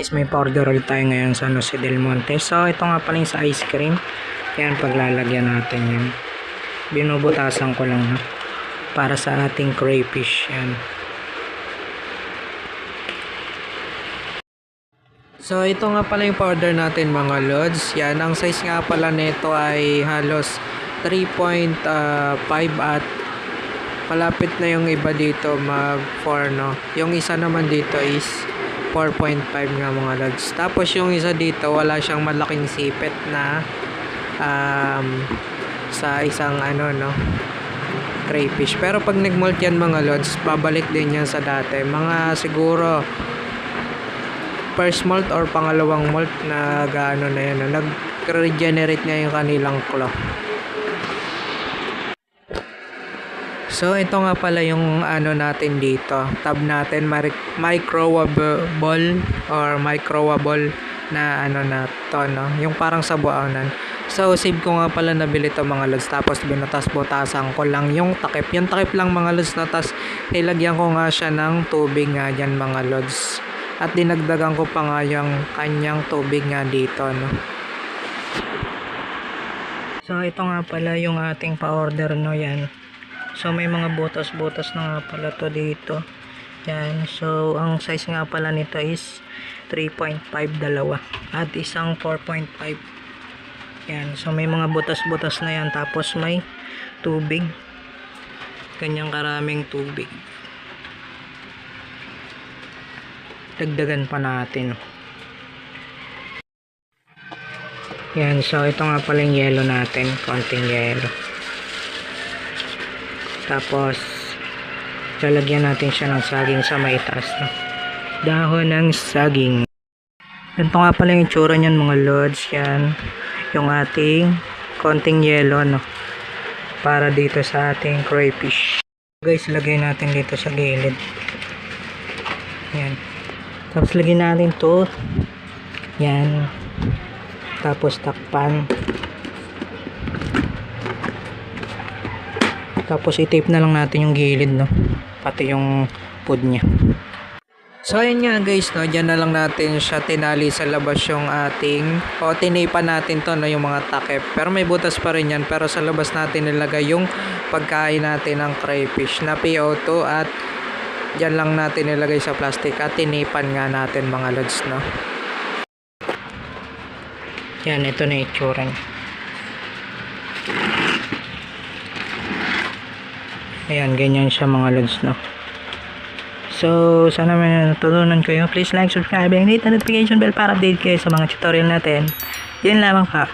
Guys, may powder roll tayo ngayon sa Jose del Monte. So, ito nga pala yung sa ice cream. Yan, paglalagyan natin yan. Binubutasan ko lang, no? Para sa ating crayfish. Yan. So, ito nga pala yung powder natin mga lods. Yan, ang size nga pala nito ay halos 3.5 at malapit na yung iba dito mag 4, no? Yung isa naman dito is 4.5 nga mga lods. Tapos yung isa dito wala siyang malaking sipet na sa isang no, crayfish. Pero pag nagmolt yan mga lods, babalik din yan sa dati. Mga siguro first molt or pangalawang molt na gaano na yan, no? Nag-regenerate nga yung kanilang claw. So, ito nga pala yung natin dito. Tab natin, microwavable or microwavable na na to, no? Yung parang sabuanan. So, save ko nga pala nabili to mga lods. Tapos, binutas-butasan ko lang yung takip. Yung takip lang mga lods na. Tapos, nilagyan ko nga siya ng tubig nga dyan mga lods. At dinagdagan ko pa nga yung kanyang tubig nga dito, no? So, ito nga pala yung ating pa-order, no? Yan. So, may mga butas-butas na nga pala to dito. Yan. So, ang size nga pala nito is 3.5 dalawa. At isang 4.5. Yan. So, may mga butas-butas na yan. Tapos, may tubig. Kanyang karaming tubig. Dagdagan pa natin. Yan. So, ito nga pala yung yellow natin. Konting yellow. Tapos, lalagyan natin siya ng saging sa may taas, no? Dahon ng saging. Ganito nga pala yung tsura niyan mga lods. Yan. Yung ating konting yellow, no? Para dito sa ating crayfish. Guys, lagay natin dito sa gilid. Yan. Tapos, lagyan natin to. Yan. Tapos, takpan. Tapos i-tape na lang natin yung gilid, no? Pati yung food niya. So ayun nga guys, no? Diyan na lang natin siya tinali sa labas yung ating tinipan natin to, no? Yung mga takip. Pero may butas pa rin yan. Pero sa labas natin nilagay yung pagkain natin ng crayfish na PO2 at diyan lang natin nilagay sa plastic at tinipan nga natin mga lods, no? Yan, ito na itsura niya. Ayan, ganyan siya mga lods, no? So, sana may natutunan kayo. Please like, subscribe, and hit the notification bell para update kayo sa mga tutorial natin. Yan lamang pa.